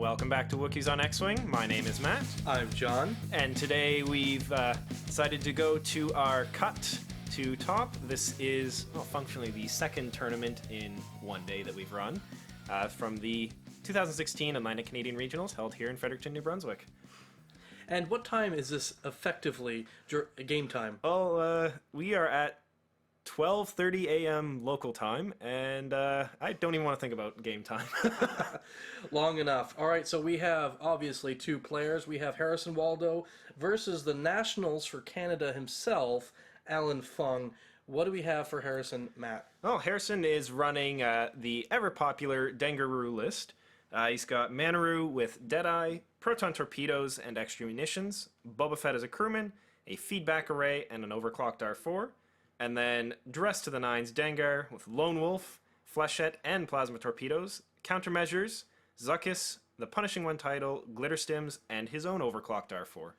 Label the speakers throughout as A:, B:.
A: Welcome back to Wookies on X-Wing. My name is Matt.
B: I'm Jon.
A: And today we've decided to go to our cut to top. This is functionally the second tournament in one day that we've run from the 2016 Atlantic Canadian Regionals held here in Fredericton, New Brunswick.
B: And what time is this effectively game time?
A: Well, we are at 12:30 a.m. local time, and I don't even want to think about game time.
B: Long enough. All right, so we have obviously two players. We have Harrison Waldo versus the Nationals for Canada himself, Alan Fung. What do we have for Harrison, Matt?
A: Well, Harrison is running the ever-popular Dengaroo list. He's got Manaroo with Deadeye, Proton Torpedoes, and extra munitions, Boba Fett as a crewman, a feedback array, and an overclocked R4. And then dressed to the nines Dengar with Lone Wolf, Flechette, and Plasma Torpedoes, Countermeasures, Zuckuss, the Punishing One title, Glitterstims, and his own overclocked R4.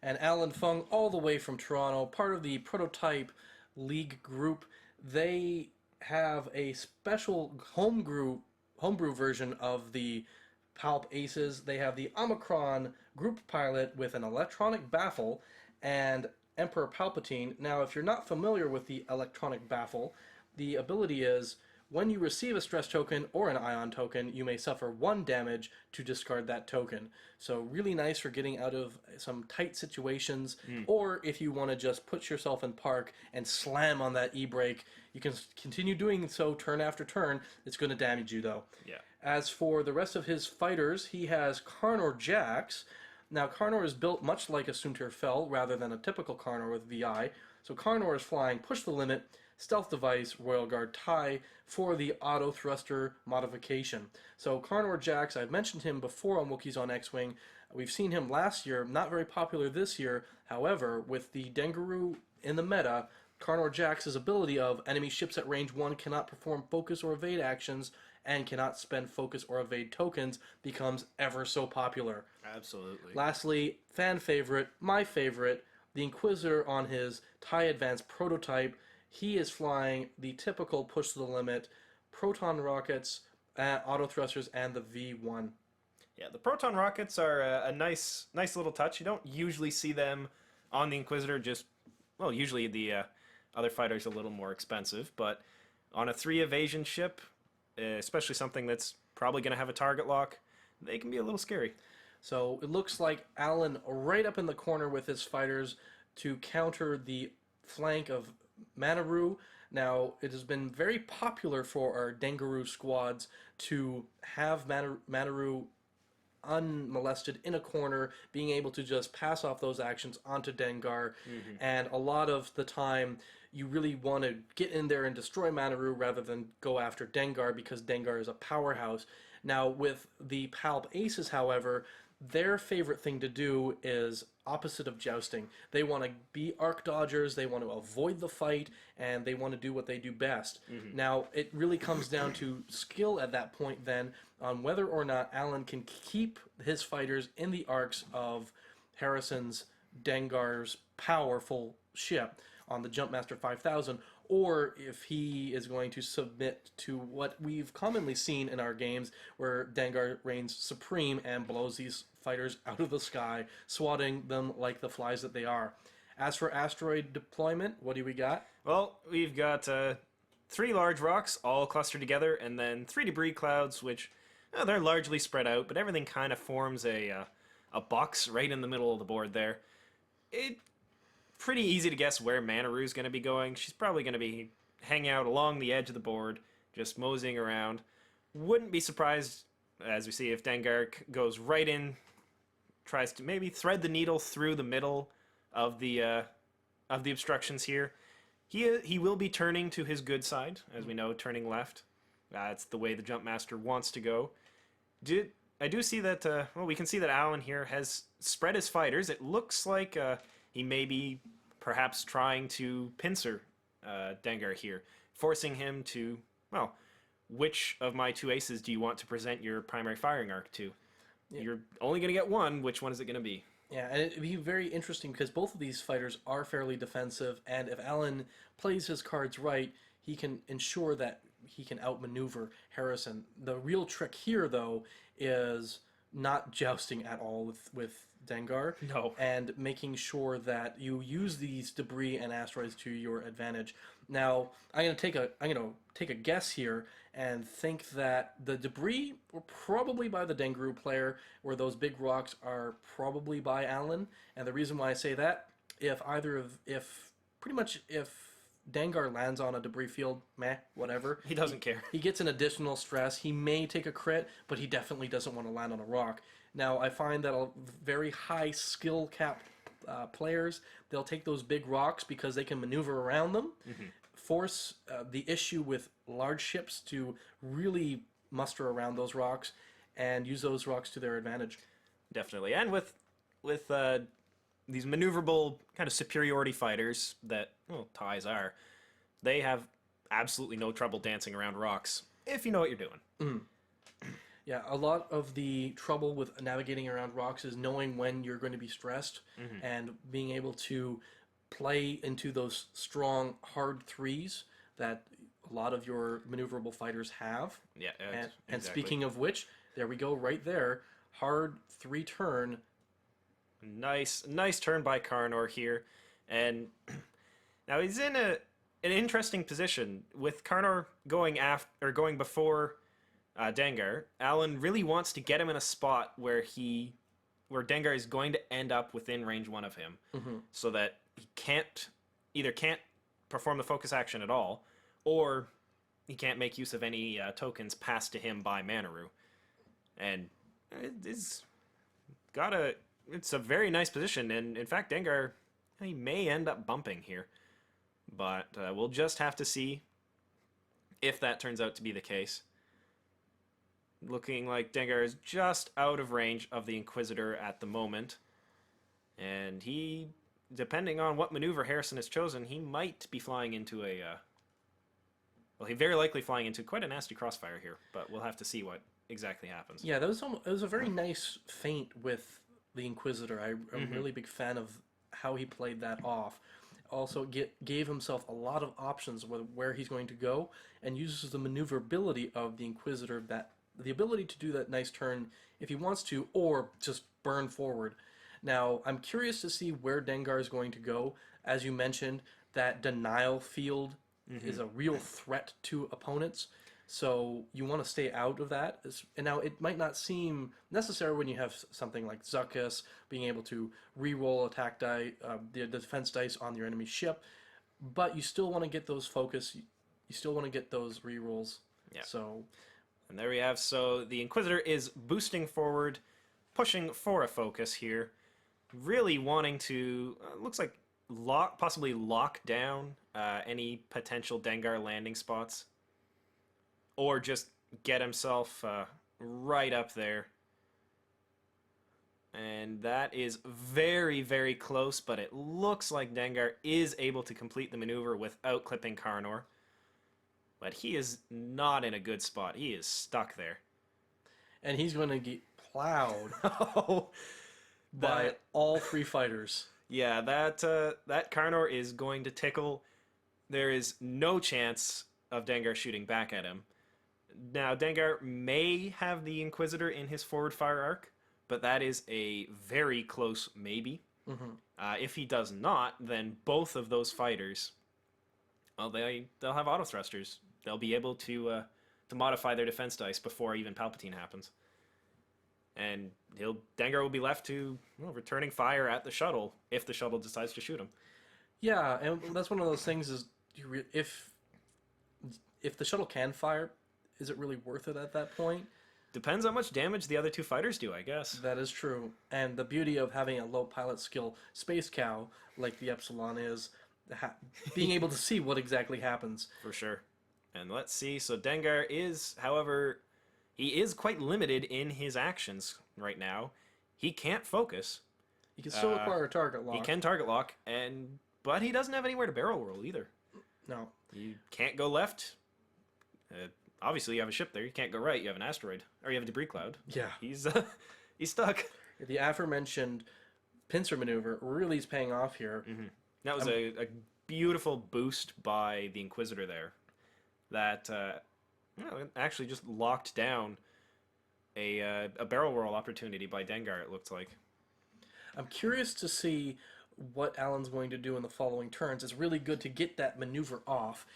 B: And Alan Fung, all the way from Toronto, part of the Prototype League group. They have a special homebrew version of the Palp Aces. They have the Omicron group pilot with an electronic baffle and Emperor Palpatine. Now, if you're not familiar with the electronic baffle, the ability is when you receive a stress token or an ion token, you may suffer 1 damage to discard that token. So really nice for getting out of some tight situations, or if you want to just put yourself in park and slam on that e-brake, you can continue doing so turn after turn. It's going to damage you though.
A: Yeah.
B: As for the rest of his fighters, he has Karnor Jax. Now, Karnor is built much like a Soontir Fel rather than a typical Karnor with VI. So Karnor is flying Push the Limit, Stealth Device, Royal Guard TIE for the Auto Thruster modification. So Karnor Jax, I've mentioned him before on Wookiees on X-Wing. We've seen him last year, not very popular this year. However, with the Dengaroo in the meta, Karnor Jax's ability of enemy ships at range 1 cannot perform focus or evade actions and cannot spend focus or evade tokens becomes ever so popular.
A: Absolutely.
B: Lastly, fan favorite, my favorite, the Inquisitor on his TIE Advanced prototype. He is flying the typical push to the limit, Proton rockets, auto thrusters, and the V1.
A: Yeah, the Proton rockets are a nice little touch. You don't usually see them on the Inquisitor. Usually the other fighter's a little more expensive, but on a 3 evasion ship, especially something that's probably going to have a target lock, they can be a little scary.
B: So it looks like Alan right up in the corner with his fighters to counter the flank of Manaroo. Now, it has been very popular for our Dengaroo squads to have Manaroo unmolested in a corner, being able to just pass off those actions onto Dengar. And a lot of the time, you really want to get in there and destroy Manaroo rather than go after Dengar, because Dengar is a powerhouse. Now, with the Palp Aces, however, their favorite thing to do is opposite of jousting. They want to be arc dodgers, they want to avoid the fight, and they want to do what they do best. Now, it really comes down to skill at that point then, on whether or not Alan can keep his fighters in the arcs of Harrison's Dengar's powerful ship on the Jumpmaster 5000, or if he is going to submit to what we've commonly seen in our games, where Dengar reigns supreme and blows these fighters out of the sky, swatting them like the flies that they are. As for asteroid deployment, what do we got?
A: Well, we've got 3 large rocks all clustered together, and then 3 debris clouds, which they're largely spread out, but everything kind of forms a box right in the middle of the board there. It's pretty easy to guess where Manaroo's going to be going. She's probably going to be hanging out along the edge of the board, just moseying around. Wouldn't be surprised, as we see, if Dengar goes right in, tries to maybe thread the needle through the middle of the obstructions here. He will be turning to his good side, as we know, turning left. It's the way the Jumpmaster wants to go. I do see that, we can see that Alan here has spread his fighters. It looks like he may be perhaps trying to pincer Dengar here, forcing him to, which of my 2 aces do you want to present your primary firing arc to? Yeah. You're only going to get one. Which one is it going to be?
B: Yeah, and it'd be very interesting because both of these fighters are fairly defensive, and if Alan plays his cards right, he can ensure that he can outmaneuver Harrison. The real trick here, though, is not jousting at all with Dengar.
A: No.
B: And making sure that you use these debris and asteroids to your advantage. Now, I'm gonna take a guess here and think that the debris were probably by the Dengaroo player, where those big rocks are probably by Alan. And the reason why I say that, if Dengar lands on a debris field, meh, whatever.
A: He doesn't care.
B: He gets an additional stress. He may take a crit, but he definitely doesn't want to land on a rock. Now, I find that very high skill cap players, they'll take those big rocks because they can maneuver around them, force the issue with large ships to really muster around those rocks and use those rocks to their advantage.
A: Definitely. And with these maneuverable kind of superiority fighters that, well, TIEs are, they have absolutely no trouble dancing around rocks if you know what you're doing.
B: Yeah, a lot of the trouble with navigating around rocks is knowing when you're going to be stressed and being able to play into those strong, hard threes that a lot of your maneuverable fighters have.
A: Yeah,
B: And
A: exactly.
B: speaking of which, there we go right there. Hard 3-turn.
A: Nice turn by Karnor here. And now he's in an interesting position with Karnor going before Dengar. Alan really wants to get him in a spot where Dengar is going to end up within range 1 of him, so that he either can't perform the focus action at all, or he can't make use of any tokens passed to him by Manaroo. And it's a very nice position, and in fact, Dengar, he may end up bumping here, but we'll just have to see if that turns out to be the case. Looking like Dengar is just out of range of the Inquisitor at the moment, and he, depending on what maneuver Harrison has chosen, he might be flying into he's very likely flying into quite a nasty crossfire here, but we'll have to see what exactly happens.
B: Yeah, it was a very nice feint with the Inquisitor. I'm a really big fan of how he played that off. Also gave himself a lot of options where he's going to go, and uses the maneuverability of the Inquisitor, the ability to do that nice turn if he wants to, or just burn forward. Now, I'm curious to see where Dengar is going to go. As you mentioned, that denial field is a real threat to opponents. So you want to stay out of that. And now it might not seem necessary when you have something like Zuckuss being able to re-roll attack die, the defense dice on your enemy ship, but you still want to get those focus. You still want to get those re-rolls.
A: Yeah.
B: So,
A: and there we have. So the Inquisitor is boosting forward, pushing for a focus here, really wanting to looks like possibly lock down any potential Dengar landing spots, or just get himself right up there. And that is very, very close, but it looks like Dengar is able to complete the maneuver without clipping Karnor. But he is not in a good spot. He is stuck there.
B: and he's going to get plowed
A: Oh,
B: by all 3 fighters.
A: yeah, that Karnor is going to tickle. There is no chance of Dengar shooting back at him. Now, Dengar may have the Inquisitor in his forward fire arc, but that is a very close maybe. If he does not, then both of those fighters, well, they'll have auto thrusters. They'll be able to modify their defense dice before even Palpatine happens, and Dengar will be left to returning fire at the shuttle if the shuttle decides to shoot him.
B: Yeah, and that's one of those things is if the shuttle can fire, is it really worth it at that point?
A: Depends how much damage the other 2 fighters do, I guess.
B: That is true. And the beauty of having a low pilot skill space cow like the Epsilon is being able to see what exactly happens.
A: For sure. And let's see. So Dengar is, however, he is quite limited in his actions right now. He can't focus.
B: You can still acquire a target lock.
A: He can target lock, but he doesn't have anywhere to barrel roll either.
B: No.
A: You can't go left. Obviously, you have a ship there. You can't go right. You have an asteroid, or you have a debris cloud.
B: Yeah.
A: He's stuck.
B: The aforementioned pincer maneuver really is paying off here.
A: That was a beautiful boost by the Inquisitor there. That actually just locked down a barrel roll opportunity by Dengar, it looked like.
B: I'm curious to see what Alan's going to do in the following turns. It's really good to get that maneuver off,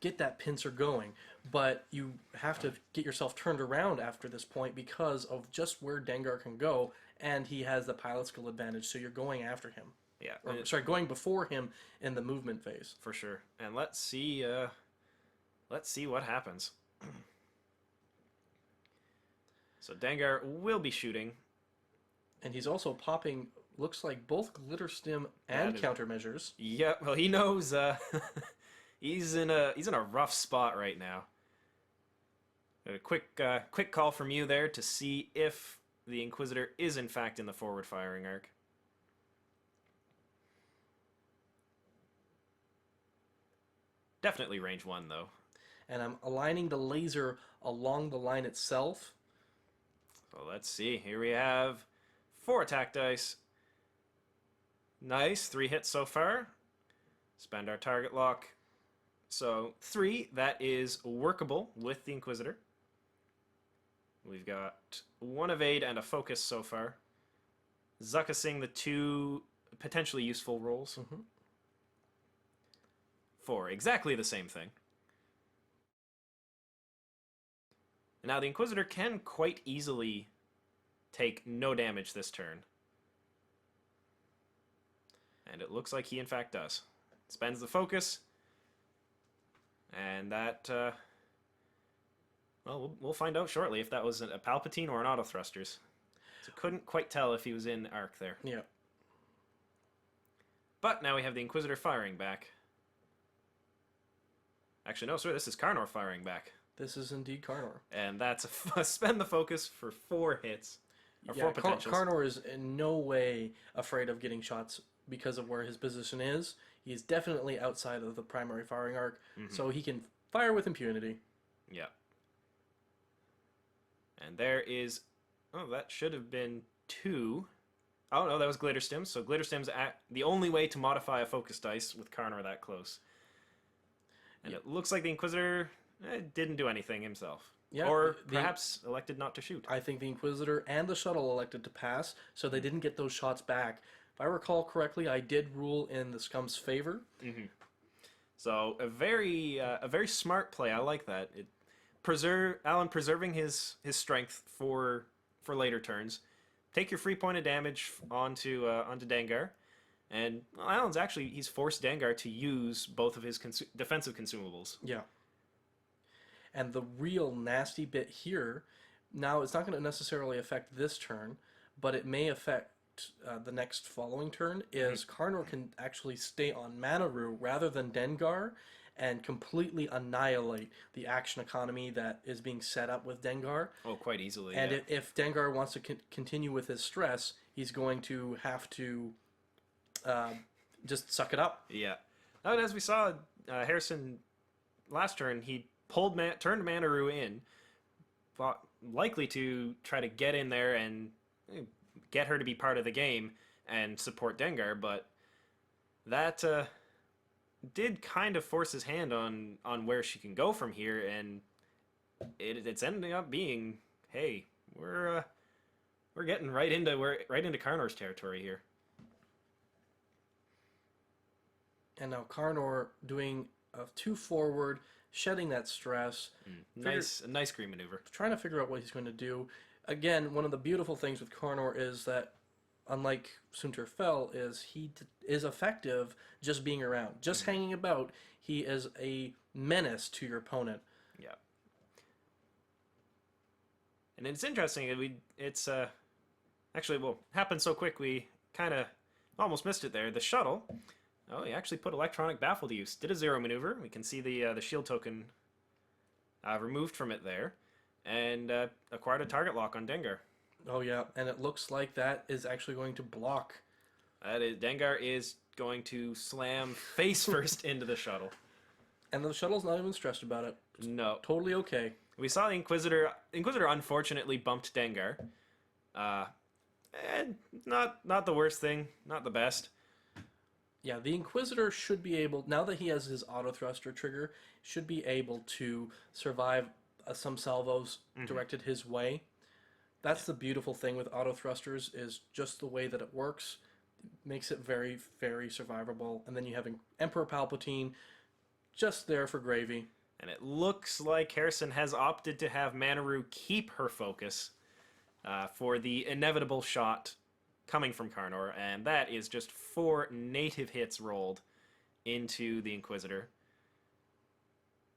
B: get that pincer going, but you have to get yourself turned around after this point because of just where Dengar can go, and he has the pilot skill advantage, so you're going after him.
A: Yeah.
B: Or, sorry, going before him in the movement phase.
A: For sure. And let's see what happens. So Dengar will be shooting.
B: And he's also popping, looks like both Glitterstim and countermeasures.
A: Yeah, well, he knows he's in a rough spot right now. A quick call from you there to see if the Inquisitor is in fact in the forward firing arc. Definitely range 1 though.
B: And I'm aligning the laser along the line itself.
A: So let's see. Here we have 4 attack dice. Nice. 3 hits so far. Spend our target lock. So 3, that is workable with the Inquisitor. We've got 1 evade and a focus so far. Zuckussing the 2 potentially useful rolls. 4, exactly the same thing. Now the Inquisitor can quite easily take no damage this turn. And it looks like he in fact does. Spends the focus. And that, well, we'll find out shortly if that was a Palpatine or an auto thrusters. So couldn't quite tell if he was in arc there.
B: Yeah.
A: But now we have the Inquisitor firing back. Actually, no, sorry, this is Karnor firing back.
B: This is indeed Karnor.
A: And that's a spend the focus for 4 hits. Or 4 potentials.
B: Karnor is in no way afraid of getting shots because of where his position is. He's definitely outside of the primary firing arc, so he can fire with impunity.
A: Yeah. And there is... Oh, that should have been 2. Oh, no, that was Glitterstim. So Glitterstim's the only way to modify a focus dice with Karnor that close. And it looks like the Inquisitor didn't do anything himself.
B: Yeah,
A: or perhaps elected not to shoot.
B: I think the Inquisitor and the shuttle elected to pass, so they didn't get those shots back. If I recall correctly, I did rule in the Scum's favor.
A: So a very smart play. I like that. Alan preserving his strength for later turns. Take your free point of damage onto Dengar, and well, Alan's he's forced Dengar to use both of his defensive consumables.
B: Yeah. And the real nasty bit here, now it's not going to necessarily affect this turn, but it may affect the next following turn, is Karnor can actually stay on Manaroo rather than Dengar and completely annihilate the action economy that is being set up with Dengar.
A: Oh, quite easily.
B: And if Dengar wants to continue with his stress, he's going to have to just suck it up.
A: Yeah. And as we saw, Harrison last turn, he turned Manaroo in, likely to try to get in there and get her to be part of the game and support Dengar, but that did kind of force his hand on where she can go from here, and it's ending up being, hey, we're getting right into Karnor's territory here.
B: And now Karnor doing a 2 forward, shedding that stress.
A: A nice green maneuver.
B: Trying to figure out what he's going to do. Again, one of the beautiful things with Karnor is that, unlike Sunter Fell, is he is effective just being around, just hanging about. He is a menace to your opponent.
A: Yeah. And it's interesting. It's actually, well, happened so quick we kind of almost missed it there. The shuttle. Oh, he actually put electronic baffle to use. Did a 0 maneuver. We can see the shield token removed from it there, and acquired a target lock on Dengar.
B: Oh yeah, and it looks like that is actually going to block.
A: Dengar is going to slam face first into the shuttle.
B: And the shuttle's not even stressed about it.
A: No.
B: Totally okay.
A: We saw the Inquisitor. Inquisitor unfortunately bumped Dengar. And not the worst thing, not the best.
B: Yeah, the Inquisitor should be able, now that he has his auto thruster trigger, should be able to survive some salvos directed his way. That's the beautiful thing with auto thrusters is just the way that it works makes it very, very survivable. And then you have Emperor Palpatine just there for gravy.
A: And it looks like Harrison has opted to have Manaroo keep her focus for the inevitable shot coming from Karnor, and that is just 4 native hits rolled into the Inquisitor.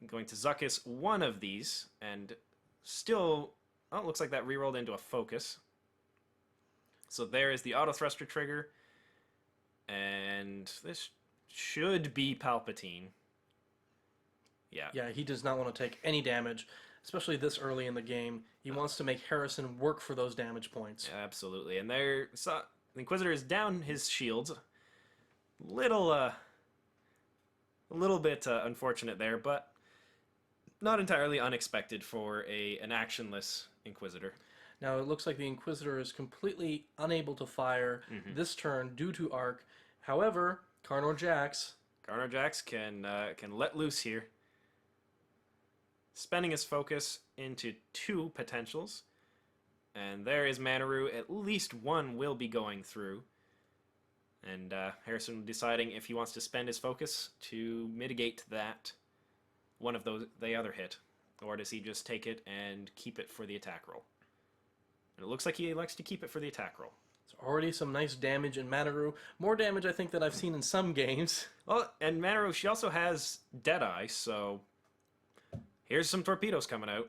A: Going to Zuckuss one of these, and still, oh, it looks like that rerolled into a focus. So there is the auto thruster trigger, and this should be Palpatine.
B: Yeah, he does not want to take any damage, especially this early in the game. He wants to make Harrison work for those damage points.
A: Yeah, absolutely. And there, so the Inquisitor is down his shields. A little bit unfortunate there, but not entirely unexpected for an actionless Inquisitor.
B: Now it looks like the Inquisitor is completely unable to fire this turn due to arc. However, Karnor Jax
A: can let loose here, spending his focus into 2 potentials. And there is Manaroo. At least one will be going through. And Harrison deciding if he wants to spend his focus to mitigate that one of the other hit, or does he just take it and keep it for the attack roll? And it looks like he likes to keep it for the attack roll.
B: There's already some nice damage in Manaroo. More damage, I think, than I've seen in some games.
A: Well, and Manaroo, she also has Deadeye, so here's some torpedoes coming out.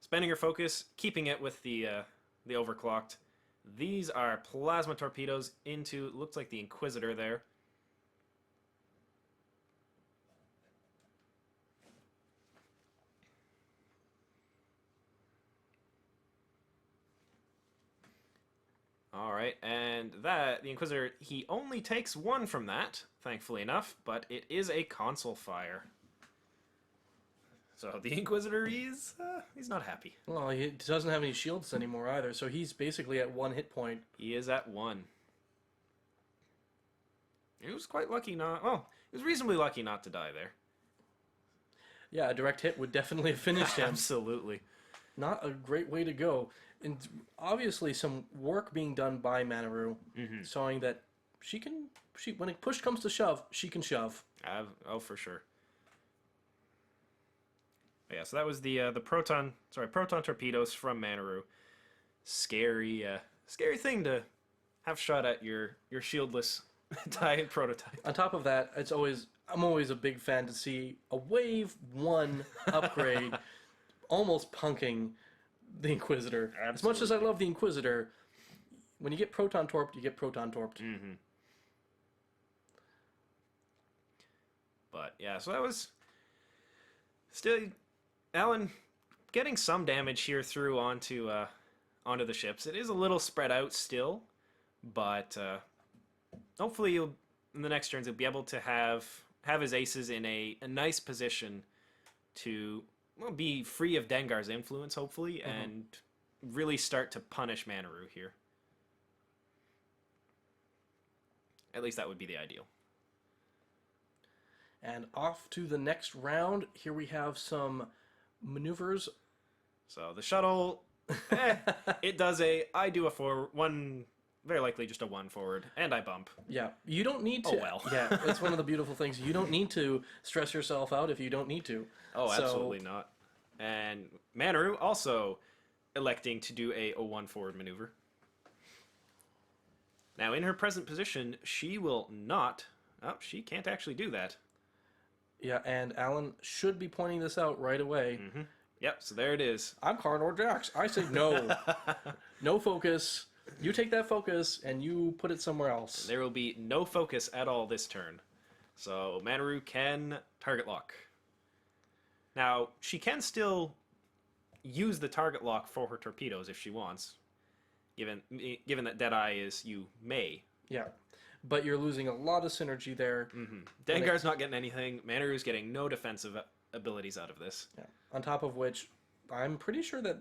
A: Spending her focus, keeping it with the overclocked. These are plasma torpedoes into, looks like the Inquisitor there. Alright, and that, the Inquisitor, he only takes 1 from that, thankfully enough, but it is a console fire. So the Inquisitor, he's not happy.
B: Well, he doesn't have any shields anymore either, so he's basically at 1 hit point.
A: He is at 1. He was quite lucky not, well, he was reasonably lucky not to die there.
B: Yeah, a direct hit would definitely have finished him.
A: Absolutely.
B: Not a great way to go. And obviously some work being done by Manaroo, showing that when a push comes to shove, she can shove.
A: Oh, for sure. Yeah, so that was the Proton torpedoes from Manaroo. Scary thing to have shot at your shieldless diet prototype.
B: On top of that, I'm always a big fan to see a Wave 1 upgrade almost punking the Inquisitor.
A: Absolutely.
B: As much as I love the Inquisitor, when you get Proton Torped, you get Proton Torped.
A: But yeah, so that was still Alan getting some damage here through onto the ships. It is a little spread out still, but hopefully in the next turns he'll be able to have his aces in a nice position to be free of Dengar's influence, hopefully, and really start to punish Manaroo here. At least that would be the ideal.
B: And off to the next round. Here we have some maneuvers.
A: So the shuttle, it does I do a 1, very likely just a 1 forward, and I bump.
B: Yeah, you don't need to.
A: Oh, well.
B: Yeah, that's one of the beautiful things. You don't need to stress yourself out if you don't need to.
A: Oh, absolutely not. And Manaroo also electing to do a 1 forward maneuver. Now, in her present position, she will not... Oh, she can't actually do that.
B: Yeah, and Alan should be pointing this out right away.
A: Yep, so there it is.
B: I'm Karnor Jax. I say no. No focus. You take that focus and you put it somewhere else.
A: There will be no focus at all this turn. So Manaroo can target lock. Now, she can still use the target lock for her torpedoes if she wants. Given that Deadeye is you may.
B: Yeah, but you're losing a lot of synergy there.
A: Dengar's not getting anything. Manaroo's getting no defensive abilities out of this.
B: Yeah. On top of which, I'm pretty sure that...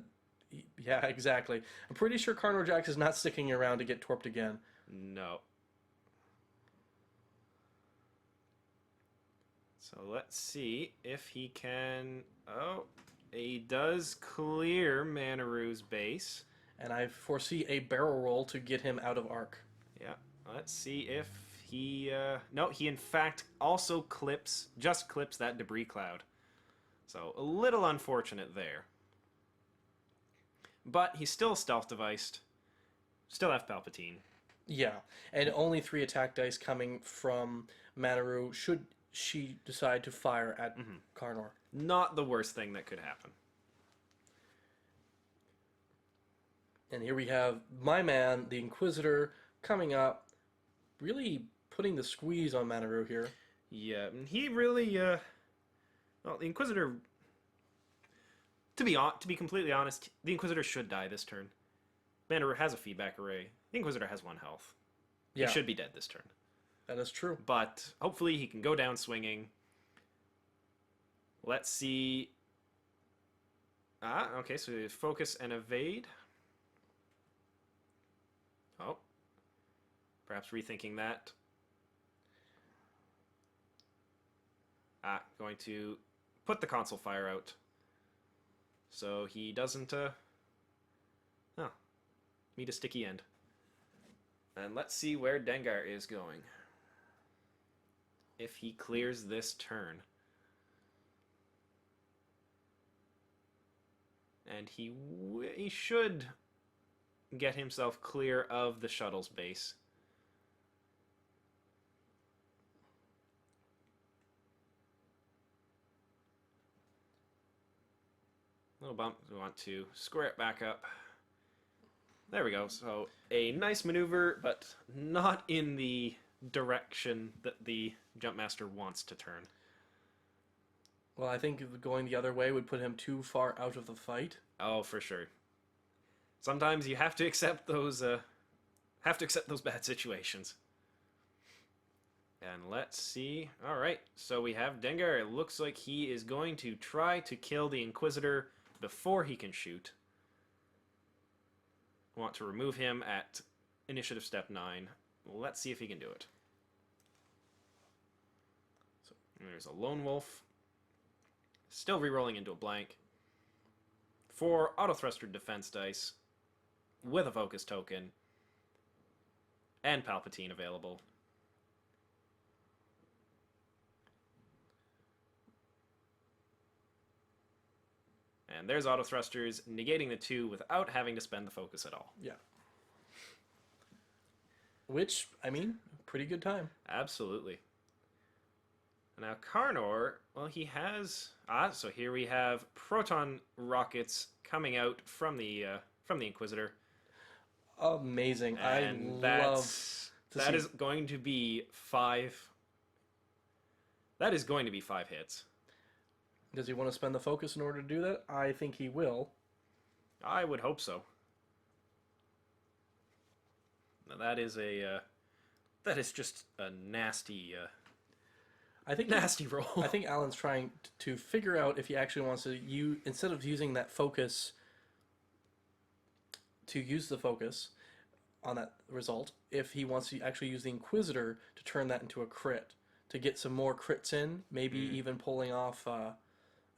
B: Yeah, exactly. I'm pretty sure Karnor Jax is not sticking around to get torped again.
A: No. So let's see if he can... Oh, he does clear Manaroo's base.
B: And I foresee a barrel roll to get him out of arc.
A: Yeah, let's see if he... no, he in fact also just clips that debris cloud. So, a little unfortunate there. But he's still stealth-deviced. Still have Palpatine.
B: Yeah, and only 3 attack dice coming from Manaroo should she decide to fire at Karnor.
A: Not the worst thing that could happen.
B: And here we have my man, the Inquisitor, coming up, really putting the squeeze on Manaroo here.
A: Yeah, and he really, well, the Inquisitor, to be completely honest, the Inquisitor should die this turn. Manaroo has a feedback array. The Inquisitor has 1 health.
B: Yeah.
A: He should be dead this turn.
B: That is true.
A: But hopefully he can go down swinging. Let's see. Okay, so focus and evade. Oh. Perhaps rethinking that. Going to put the console fire out. So he doesn't, meet a sticky end. And let's see where Dengar is going. If he clears this turn. And he should get himself clear of the shuttle's base. Little bump. We want to square it back up. There we go. So a nice maneuver, but not in the direction that the Jumpmaster wants to turn.
B: Well, I think going the other way would put him too far out of the fight.
A: Oh, for sure. Sometimes you have to accept those bad situations. And let's see. All right, so we have Dengar. It looks like he is going to try to kill the Inquisitor before he can shoot. Want to remove him at initiative step 9. Let's see if he can do it. So there's a Lone Wolf. Still rerolling into a blank. 4 auto thruster defense dice with a focus token and Palpatine available. And there's auto thrusters negating the 2 without having to spend the focus at all.
B: Yeah. Which, I mean, pretty good time.
A: Absolutely. Now Karnor, well, he has so here we have proton rockets coming out from the Inquisitor.
B: Amazing.
A: And that is going to be 5. That is going to be 5 hits.
B: Does he want to spend the focus in order to do that? I think he will.
A: I would hope so. Now that is just a nasty nasty roll.
B: I think Alan's trying to figure out if he actually wants to instead of using that focus to use the focus on that result, if he wants to actually use the Inquisitor to turn that into a crit, to get some more crits in, maybe even pulling off a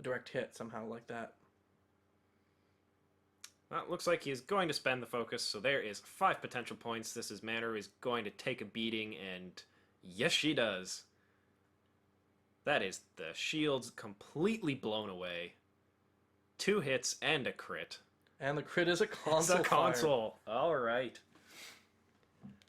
B: direct hit somehow like that.
A: Well, it looks like he's going to spend the focus, so there is 5 potential points. This is Manaroo is going to take a beating, and yes, she does. That is the shields completely blown away. 2 hits and a crit.
B: And the crit is a console.
A: It's a console. All right.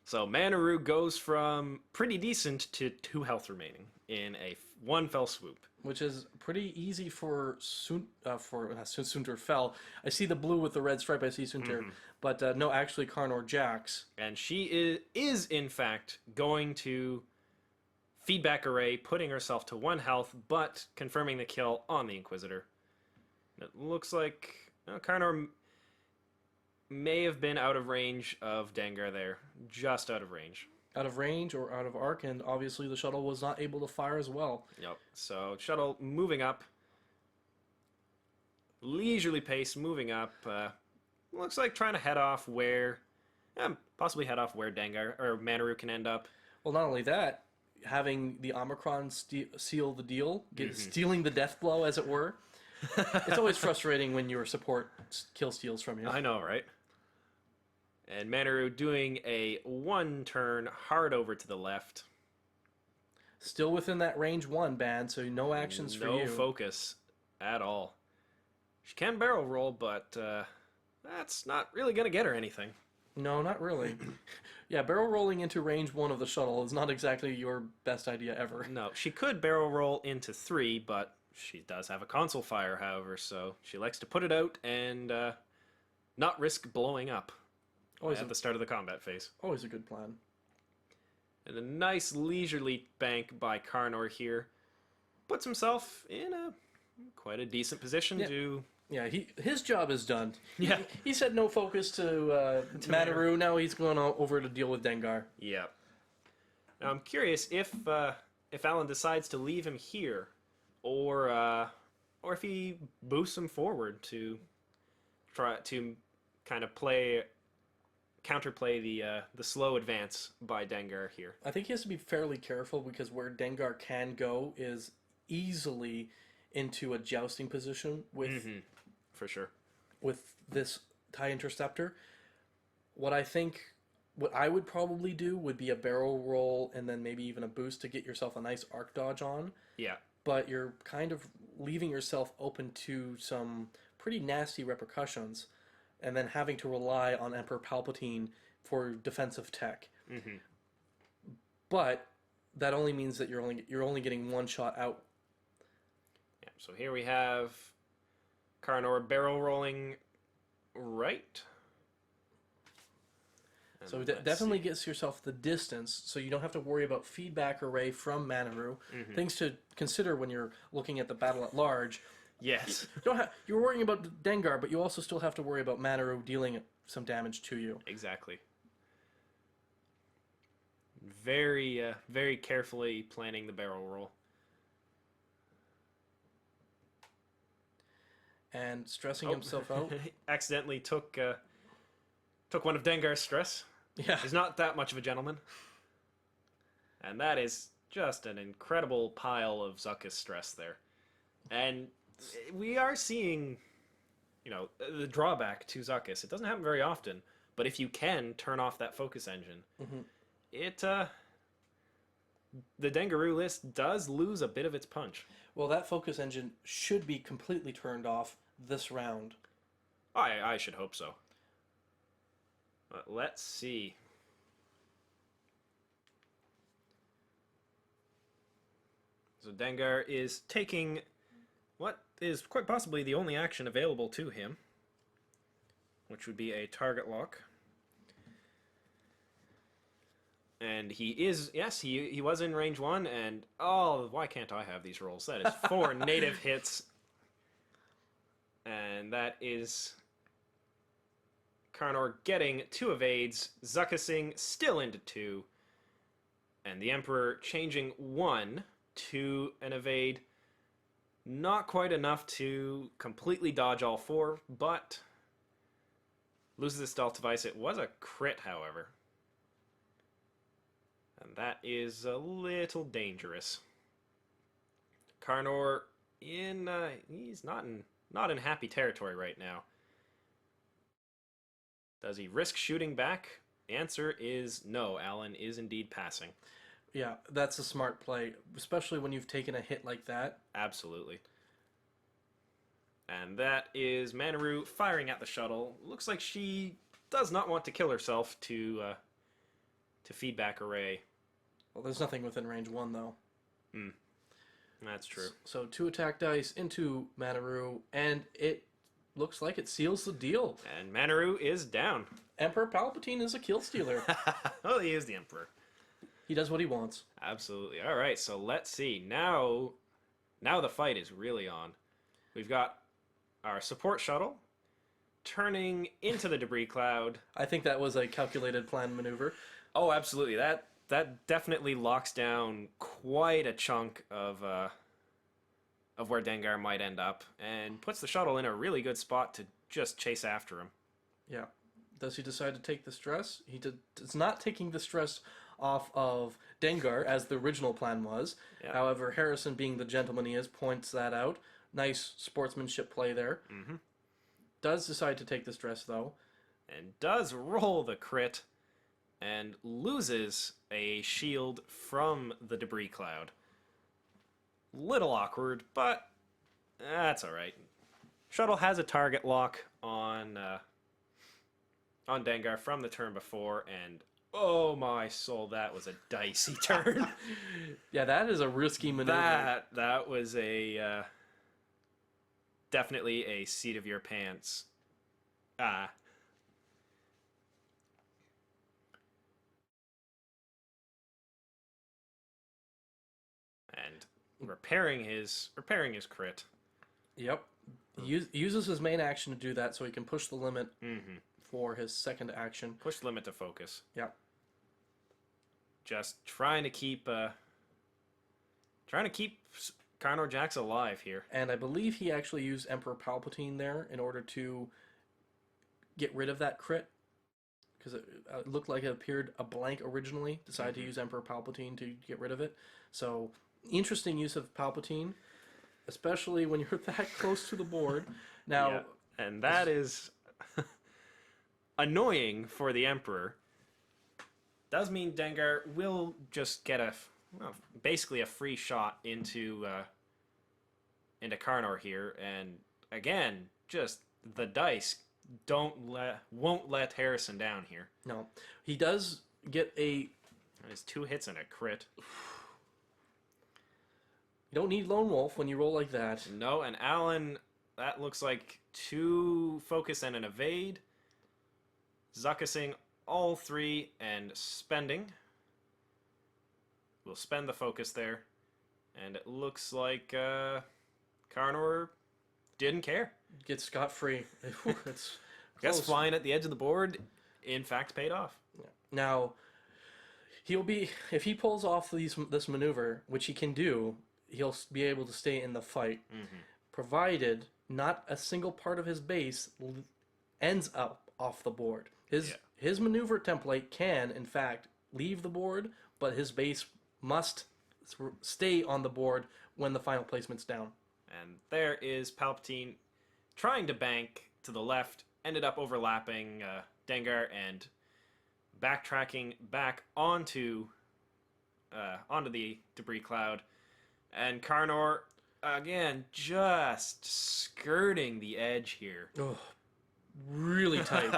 A: So Manaroo goes from pretty decent to 2 health remaining in a 1 fell swoop.
B: Which is pretty easy for Sunter fell. I see the blue with the red stripe. I see Sunter, but no, actually Karnor jacks.
A: And she is in fact going to feedback array, putting herself to 1 health, but confirming the kill on the Inquisitor. It looks like Karnor may have been out of range of Dengar there, just out of range.
B: Out of range or out of arc, and obviously the shuttle was not able to fire as well.
A: Yep. So shuttle moving up, leisurely pace moving up. Looks like trying to head off where, possibly head off where Dengar or Manaroo can end up.
B: Well, not only that, having the Omicron seal the deal, stealing the death blow, as it were. It's always frustrating when your support kill steals from you.
A: I know, right? And Manaroo doing a 1-turn hard over to the left.
B: Still within that range 1 band, so no actions for you.
A: No focus at all. She can barrel roll, but that's not really going to get her anything.
B: No, not really. Yeah, barrel rolling into range 1 of the shuttle is not exactly your best idea ever.
A: No, she could barrel roll into 3, but she does have a console fire, however, so she likes to put it out and not risk blowing up at the start of the combat phase.
B: Always a good plan.
A: And a nice leisurely bank by Karnor here puts himself in quite a decent position to...
B: Yeah, his job is done.
A: Yeah.
B: He said no focus to Manaroo. Now he's going over to deal with Dengar.
A: Yeah. Now I'm curious if Alan decides to leave him here, or if he boosts him forward to try to kind of counterplay the slow advance by Dengar here.
B: I think he has to be fairly careful because where Dengar can go is easily into a jousting position with
A: for sure
B: with this TIE interceptor. What I would probably do would be a barrel roll and then maybe even a boost to get yourself a nice arc dodge on.
A: Yeah.
B: But you're kind of leaving yourself open to some pretty nasty repercussions, and then having to rely on Emperor Palpatine for defensive tech. But that only means that you're only getting one shot out.
A: Yeah. So here we have Karnor barrel rolling right. And
B: So definitely gets yourself the distance, so you don't have to worry about feedback array from Manaroo. Things to consider when you're looking at the battle at large.
A: Yes.
B: You're worrying about Dengar, but you also still have to worry about Manaroo dealing some damage to you.
A: Exactly. Very, very carefully planning the barrel roll.
B: And stressing himself out.
A: Accidentally took one of Dengar's stress.
B: Yeah.
A: He's not that much of a gentleman. And that is just an incredible pile of Zuckuss stress there. And we are seeing, the drawback to Zuckuss. It doesn't happen very often, but if you can turn off that focus engine, the Dengaroo list does lose a bit of its punch.
B: Well, that focus engine should be completely turned off this round.
A: I should hope so. But let's see. So Dengar is taking what is quite possibly the only action available to him, which would be a target lock. And he is, yes, he was in range 1, and oh, why can't I have these rolls? That is 4 native hits. And that is Karnor getting 2 evades, Zuckussing still into 2, and the Emperor changing 1 to an evade. Not quite enough to completely dodge all 4, but loses the stealth device. It was a crit, however. And that is a little dangerous. Karnor he's not in happy territory right now. Does he risk shooting back? The answer is no. Alan is indeed passing.
B: Yeah, that's a smart play, especially when you've taken a hit like that.
A: Absolutely. And that is Manaroo firing at the shuttle. Looks like she does not want to kill herself to feedback array.
B: Well, there's nothing within range 1, though.
A: That's true.
B: So 2 attack dice into Manaroo, and it looks like it seals the deal.
A: And Manaroo is down.
B: Emperor Palpatine is a kill stealer.
A: Oh, he is the Emperor.
B: He does what he wants.
A: Absolutely. All right, so let's see. Now the fight is really on. We've got our support shuttle turning into the debris cloud.
B: I think that was a calculated planned maneuver.
A: Oh, absolutely. That definitely locks down quite a chunk of where Dengar might end up and puts the shuttle in a really good spot to just chase after him.
B: Yeah. Does he decide to take the stress? It's not taking the stress off of Dengar, as the original plan was.
A: Yeah.
B: However, Harrison, being the gentleman he is, points that out. Nice sportsmanship play there.
A: Mm-hmm.
B: Does decide to take this dress, though.
A: And does roll the crit and loses a shield from the debris cloud. Little awkward, but that's alright. Shuttle has a target lock on Dengar from the turn before, and oh my soul, that was a dicey turn.
B: Yeah, that is a risky maneuver.
A: That was a definitely a seat of your pants. And repairing his crit.
B: Yep. He uses his main action to do that, so he can push the limit
A: Mm-hmm.
B: for his second action.
A: Push limit to focus.
B: Yep.
A: Just trying to keep Carnor Jax alive here.
B: And I believe he actually used Emperor Palpatine there in order to get rid of that crit. Because it looked like it appeared a blank originally. Decided to use Emperor Palpatine to get rid of it. So, interesting use of Palpatine. Especially when you're that close to the board. Now,
A: Yeah. And that is annoying for the Emperor. Does mean Dengar will just get basically a free shot into Carnor here, and again, just the dice won't let Harrison down here.
B: no. He does get a...
A: There's 2 hits and a crit.
B: You don't need Lone Wolf when you roll like that.
A: No, and Alan, that looks like 2 focus and an evade. Zuckussing all 3 and spending. We'll spend the focus there. And it looks like Carnor didn't care.
B: Gets scot-free. It's
A: Guess
B: close.
A: flying at the edge of the board, in fact, paid off.
B: Yeah. Now, he'll be... If he pulls off this maneuver, which he can do, he'll be able to stay in the fight.
A: Mm-hmm.
B: Provided not a single part of his base ends up off the board. His maneuver template can, in fact, leave the board, but his base must stay on the board when the final placement's down.
A: And there is Palpatine trying to bank to the left, ended up overlapping Dengar and backtracking back onto the debris cloud. And Carnor, again, just skirting the edge here.
B: Oh, really tight.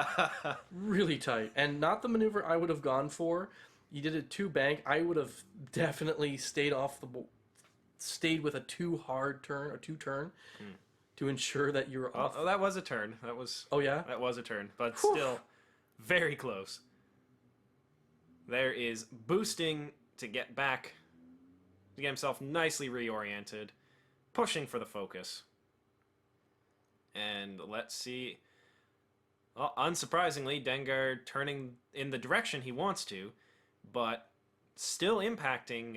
B: Really tight. And not the maneuver I would have gone for. You did a 2 bank. I would have definitely stayed with a 2 hard turn or 2 turn to ensure that you're off.
A: Oh, that was a turn.
B: Oh, yeah?
A: That was a turn, but still very close. There is boosting to get back, to get himself nicely reoriented, pushing for the focus. And let's see. Well, unsurprisingly, Dengar turning in the direction he wants to, but still impacting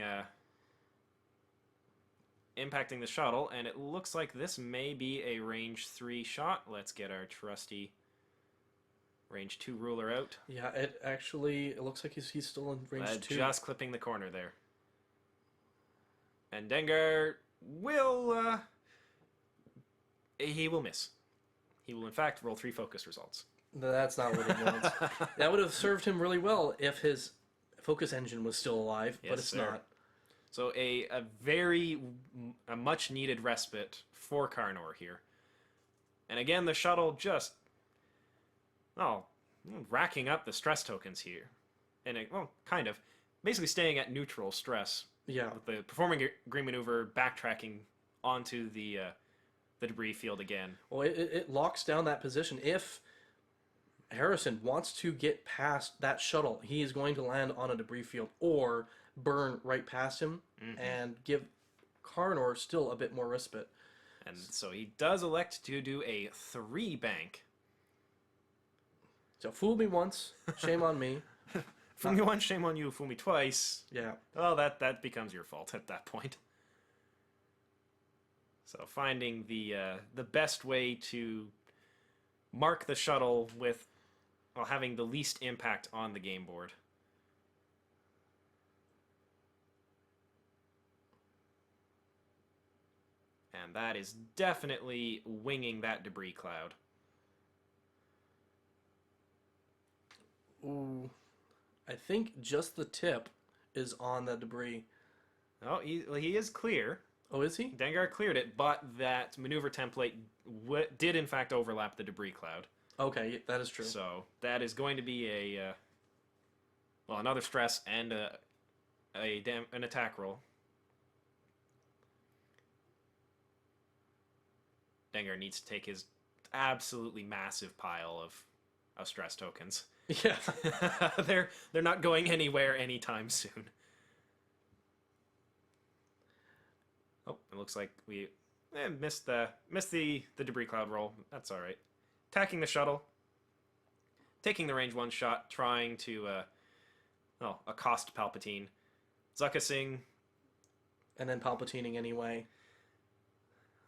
A: the shuttle, and it looks like this may be a range 3 shot. Let's get our trusty range 2 ruler out.
B: Yeah, it looks like he's still in range 2.
A: Just clipping the corner there. And Dengar will he will miss. He will in fact roll 3 focus results.
B: That's not what he wants. That would have served him really well if his focus engine was still alive, but it's not.
A: So a much needed respite for Carnor here. And again, the shuttle just racking up the stress tokens here. And kind of basically staying at neutral stress.
B: Yeah.
A: With the performing green maneuver backtracking onto the debris field again.
B: Well, it locks down that position. If Harrison wants to get past that shuttle, he is going to land on a debris field or burn right past him and give Carnor still a bit more respite.
A: And so he does elect to do a 3 bank.
B: So fool me once, shame on me.
A: Fool me once, shame on you. Fool me twice.
B: Yeah.
A: Well, that becomes your fault at that point. So finding the best way to mark the shuttle with having the least impact on the game board. And that is definitely winging that debris cloud.
B: Ooh. I think just the tip is on the debris.
A: Oh, he is clear.
B: Oh, is he?
A: Dengar cleared it, but that maneuver template did in fact overlap the debris cloud.
B: Okay, that is true.
A: So that is going to be another stress and an attack roll. Dengar needs to take his absolutely massive pile of stress tokens.
B: Yeah.
A: They're not going anywhere anytime soon. Oh, it looks like we missed the debris cloud roll. That's all right. Attacking the shuttle, taking the range 1 shot, trying to accost Palpatine, Zuckussing.
B: And then Palpatining anyway.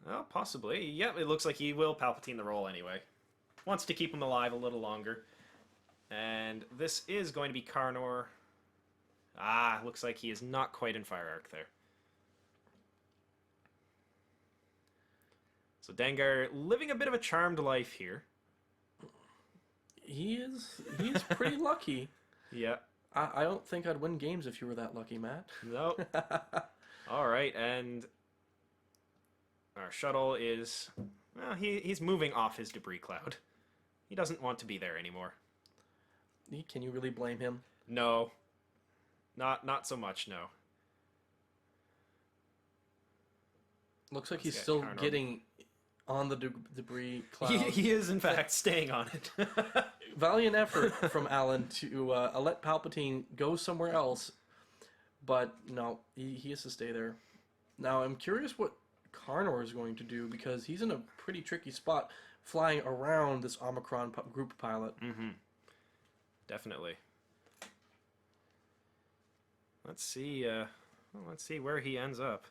A: Well, possibly. Yep, it looks like he will Palpatine the roll anyway. Wants to keep him alive a little longer. And this is going to be Karnor. Ah, looks like he is not quite in fire arc there. So Dengar living a bit of a charmed life here.
B: He's pretty lucky.
A: Yeah.
B: I don't think I'd win games if you were that lucky, Matt.
A: Nope. All right, and our shuttle is... Well, he's moving off his debris cloud. He doesn't want to be there anymore.
B: Can you really blame him?
A: No. Not so much, no.
B: Looks like he's still getting on the debris cloud.
A: He is, in fact, staying on it.
B: Valiant effort from Alan to let Palpatine go somewhere else. But no, he has to stay there. Now, I'm curious what Karnor is going to do, because he's in a pretty tricky spot flying around this Omicron group pilot.
A: Mm-hmm. Definitely. Let's see where he ends up.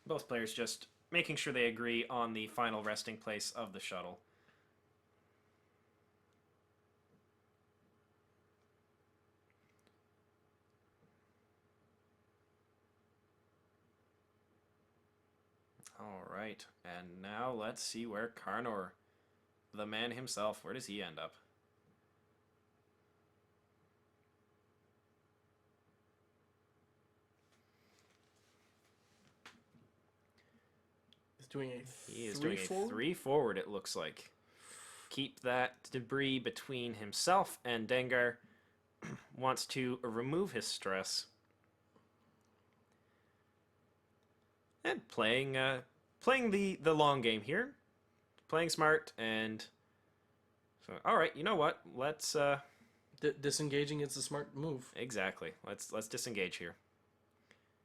A: Both players just making sure they agree on the final resting place of the shuttle. All right, and now let's see where Karnor, the man himself, where does he end up?
B: He is doing a
A: 3 forward, it looks like. Keep that debris between himself and Dengar. Wants to remove his stress. And playing the long game here. Playing smart, and so alright, you know what? Let's
B: disengaging is a smart move.
A: Exactly. Let's disengage here.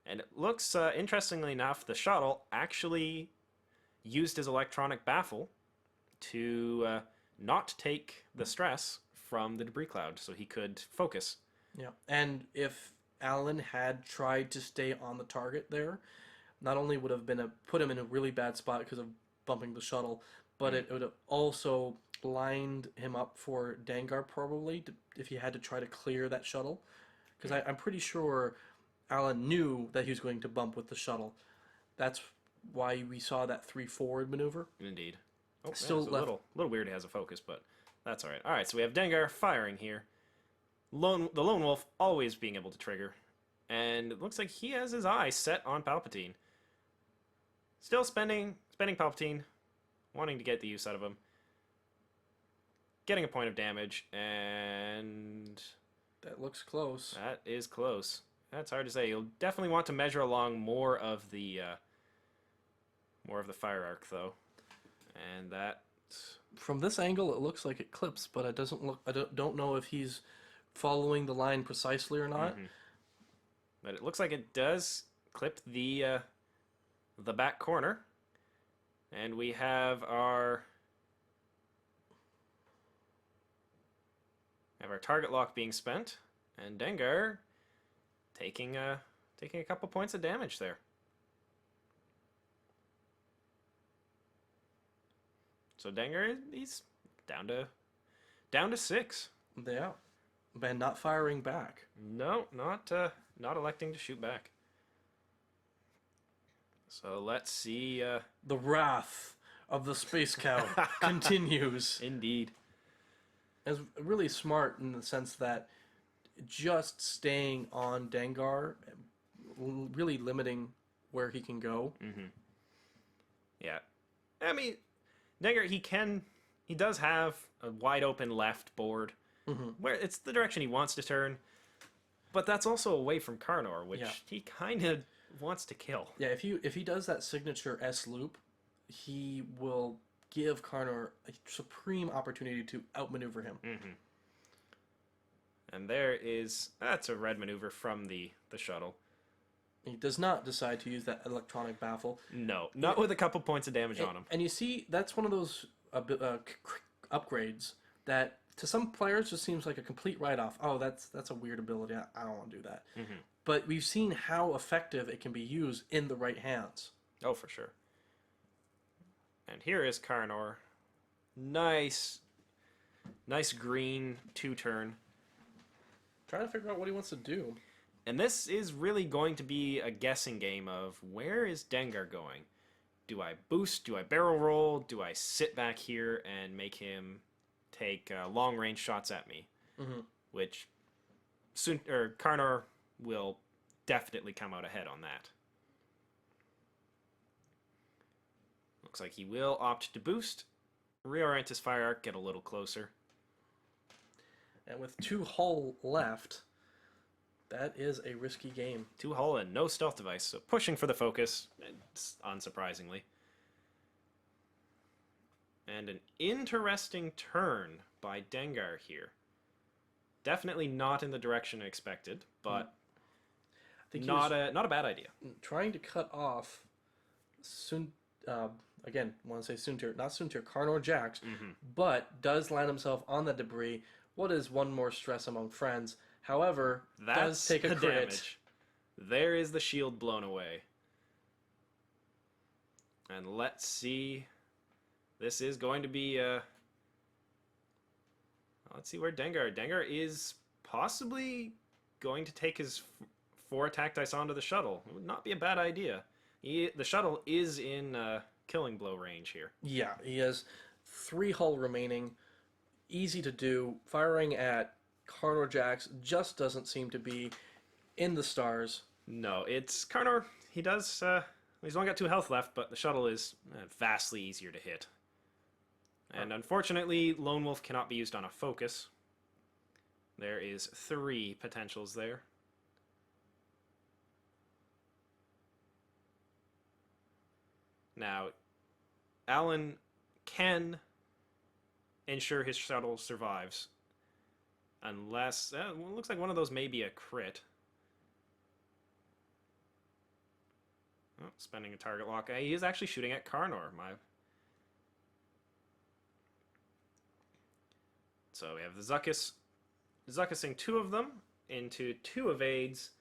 A: And it looks interestingly enough, the shuttle actually used his electronic baffle to not take the stress from the debris cloud, so he could focus.
B: Yeah, and if Alan had tried to stay on the target there, not only would have put him in a really bad spot because of bumping the shuttle, but it would have also lined him up for Dengar probably if he had to try to clear that shuttle, because I'm pretty sure Alan knew that he was going to bump with the shuttle. That's why we saw that 3 forward maneuver.
A: Indeed. Oh,
B: Still
A: a little weird he has a focus, but that's all right. All right, so we have Dengar firing here. The Lone Wolf always being able to trigger. And it looks like he has his eye set on Palpatine. Still spending Palpatine, wanting to get the use out of him. Getting a point of damage, and...
B: That looks close.
A: That is close. That's hard to say. You'll definitely want to measure along more of the fire arc, though. And that...
B: From this angle, it looks like it clips, but it doesn't look... I don't know if he's following the line precisely or not.
A: Mm-hmm. But it looks like it does clip the back corner. And we have our target lock being spent, and Dengar taking a couple points of damage there. So Dengar, he's down to 6.
B: Yeah, and not firing back.
A: No, not electing to shoot back. So let's see.
B: The wrath of the space cow continues.
A: Indeed.
B: It's really smart in the sense that just staying on Dengar, really limiting where he can go.
A: Yeah. I mean, Dengar, he does have a wide open left board where it's the direction he wants to turn, but that's also away from Karnor, which he kind of wants to kill.
B: Yeah, if he does that signature S loop, he will give Karnor a supreme opportunity to outmaneuver him.
A: And that's a red maneuver from the shuttle.
B: He does not decide to use that electronic baffle.
A: No, not with a couple points of damage on him.
B: And you see, that's one of those upgrades that to some players just seems like a complete write-off. Oh, that's a weird ability. I don't want to do that. But we've seen how effective it can be used in the right hands.
A: Oh, for sure. And here is Karnor. Nice green 2-turn.
B: Trying to figure out what he wants to do.
A: And this is really going to be a guessing game of where is Dengar going? Do I boost? Do I barrel roll? Do I sit back here and make him take long range shots at me? Which Karnor will definitely come out ahead on that. Looks like he will opt to boost, reorient his fire arc, get a little closer.
B: And with 2 hull left, that is a risky game.
A: 2 hull and no stealth device, so pushing for the focus, unsurprisingly. And an interesting turn by Dengar here. Definitely not in the direction I expected, but
B: I think
A: not a bad idea.
B: Trying to cut off again, I want to say not Suntir, Karnor Jax, but does land himself on the debris. What is one more stress among friends? However, does take a crit.
A: Damage. There is the shield blown away. And let's see. This is going to be let's see where Dengar is possibly going to take his 4 attack dice onto the shuttle. It would not be a bad idea. The shuttle is in killing blow range here.
B: Yeah, he has 3 hull remaining. Easy to do. Firing at Karnor Jax just doesn't seem to be in the stars.
A: No, it's Karnor. He does. He's only got 2 health left, but the shuttle is vastly easier to hit. And unfortunately, Lone Wolf cannot be used on a focus. There is 3 potentials there. Now, Alan can ensure his shuttle survives. Unless... it looks like one of those may be a crit. Oh, spending a target lock. He is actually shooting at Karnor. So we have the Zuckuss. Zuckussing 2 of them into 2 evades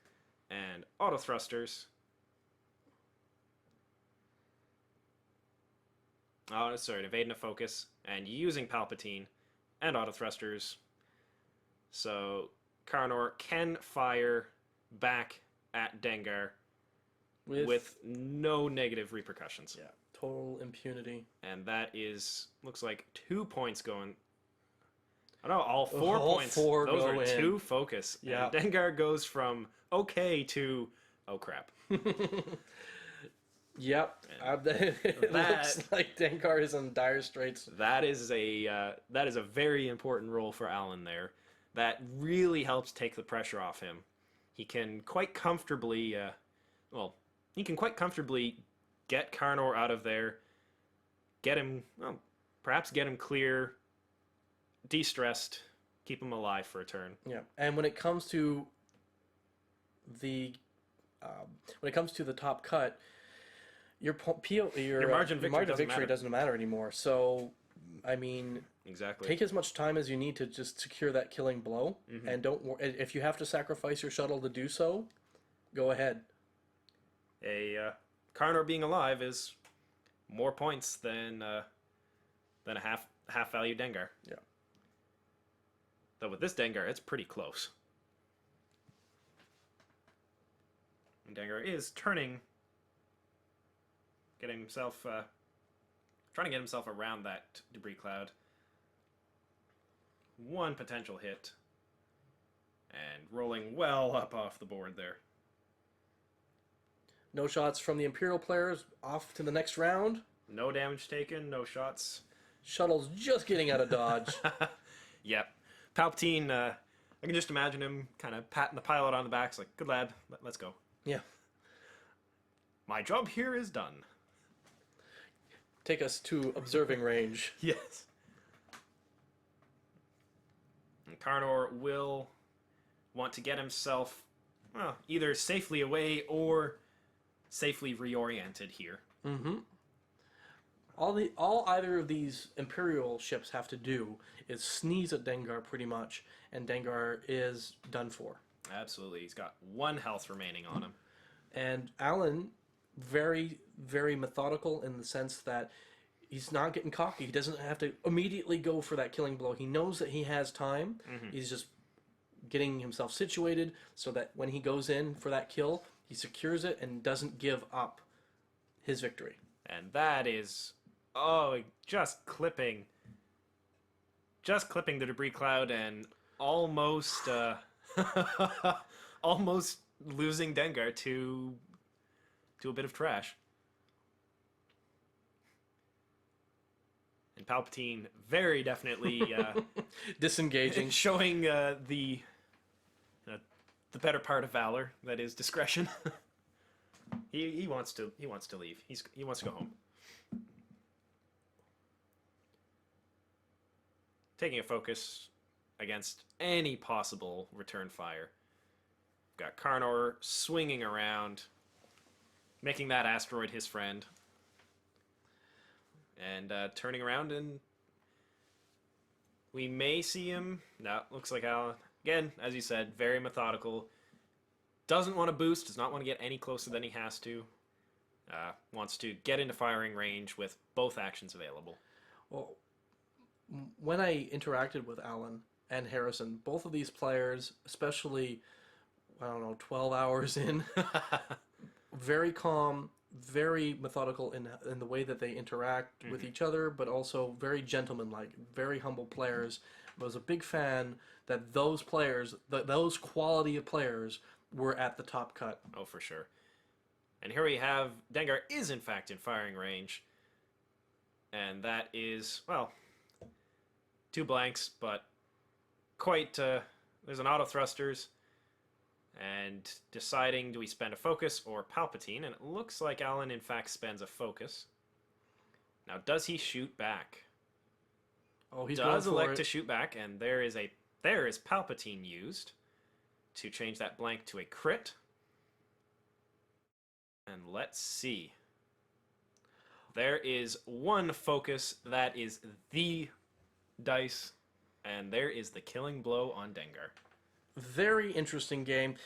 A: and auto thrusters. Oh, sorry, evade and a focus, and using Palpatine and auto thrusters. So Karnor can fire back at Dengar with no negative repercussions.
B: Yeah, total impunity.
A: And that looks like 2 points going. Oh no, all 4 points.
B: 4
A: Those
B: go
A: are
B: in.
A: 2 focus.
B: Yeah.
A: And Dengar goes from okay to oh crap.
B: Yep. It looks like Dengar is in dire straits.
A: That is a very important role for Alan there. That really helps take the pressure off him. He can quite comfortably, get Karnor out of there, perhaps get him clear, de-stressed, keep him alive for a turn.
B: Yeah, and when it comes to the top cut, your margin of victory doesn't matter anymore. So, I mean,
A: exactly.
B: Take as much time as you need to just secure that killing blow, and if you have to sacrifice your shuttle to do so, go ahead.
A: Karnor being alive is more points than a half value Dengar.
B: Yeah.
A: Though with this Dengar, it's pretty close. And Dengar is turning getting himself, trying to get himself around that debris cloud. One potential hit. And rolling well up off the board there.
B: No shots from the Imperial players. Off to the next round.
A: No damage taken, no shots.
B: Shuttle's just getting out of dodge.
A: Yep. Palpatine, I can just imagine him kind of patting the pilot on the back. It's like, good lad, let's go.
B: Yeah.
A: My job here is done.
B: Take us to observing range.
A: Yes. And Karnor will want to get himself, well, either safely away or safely reoriented here.
B: Mm-hmm. All either of these Imperial ships have to do is sneeze at Dengar pretty much, and Dengar is done for.
A: Absolutely. He's got 1 health remaining on him.
B: And Alan, very, very methodical in the sense that he's not getting cocky. He doesn't have to immediately go for that killing blow. He knows that he has time. Mm-hmm. He's just getting himself situated so that when he goes in for that kill, he secures it and doesn't give up his victory.
A: And that is, just clipping the debris cloud and almost, almost losing Dengar to a bit of trash. And Palpatine very definitely
B: disengaging,
A: showing the better part of valor, that is discretion. he wants to leave. He wants to go home. Taking a focus against any possible return fire. Got Karnor swinging around, making that asteroid his friend. And turning around, and we may see him. No, looks like Alan, again, as you said, very methodical. Doesn't want to boost, does not want to get any closer than he has to. Wants to get into firing range with both actions available.
B: Well, when I interacted with Alan and Harrison, both of these players, especially, 12 hours in, very calm, very methodical in the way that they interact with each other, but also very gentlemanlike, very humble players. I was a big fan that those players, those quality of players, were at the top cut.
A: Oh, for sure. And here we have, Dengar is in fact in firing range. And that is, 2 blanks, but quite, there's an auto thrusters. And deciding, do we spend a focus or Palpatine? And it looks like Alan, in fact, spends a focus. Now, does he shoot back?
B: Oh, he
A: does elect to shoot back, and there is Palpatine used to change that blank to a crit. And let's see. There is 1 focus. That is the dice, and there is the killing blow on Dengar.
B: Very interesting game.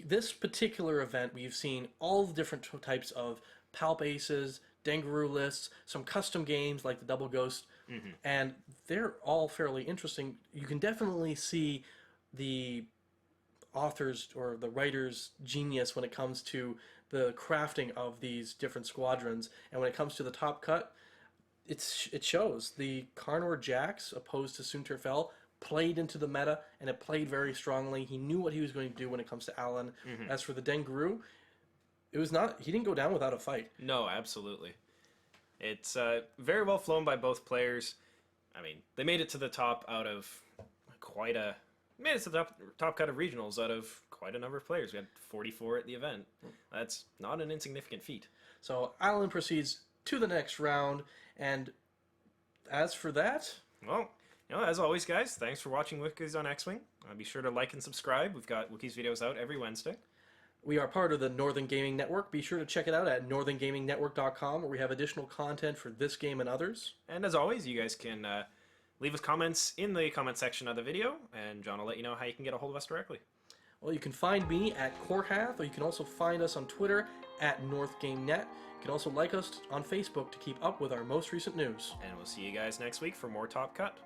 B: This particular event, we've seen all the different types of Palp Aces, Dengaroo lists, some custom games like the Double Ghost, and they're all fairly interesting. You can definitely see the author's or the writer's genius when it comes to the crafting of these different squadrons, and when it comes to the top cut, it shows. The Karnor Jax opposed to Soontir Fel played into the meta, and it played very strongly. He knew what he was going to do when it comes to Alan. As for the Dengaroo, he didn't go down without a fight.
A: No, absolutely. It's very well flown by both players. I mean, they made it to the top out of made it to the top cut of regionals out of quite a number of players. We had 44 at the event. That's not an insignificant feat.
B: So Alan proceeds to the next round, and as for that,
A: well, as always, guys, thanks for watching Wookies on X-Wing. Be sure to like and subscribe. We've got Wookies videos out every Wednesday.
B: We are part of the Northern Gaming Network. Be sure to check it out at northerngamingnetwork.com, where we have additional content for this game and others.
A: And as always, you guys can leave us comments in the comment section of the video, and John will let you know how you can get a hold of us directly.
B: Well, you can find me at Korhath, or you can also find us on Twitter at NorthGameNet. You can also like us on Facebook to keep up with our most recent news.
A: And we'll see you guys next week for more Top Cut.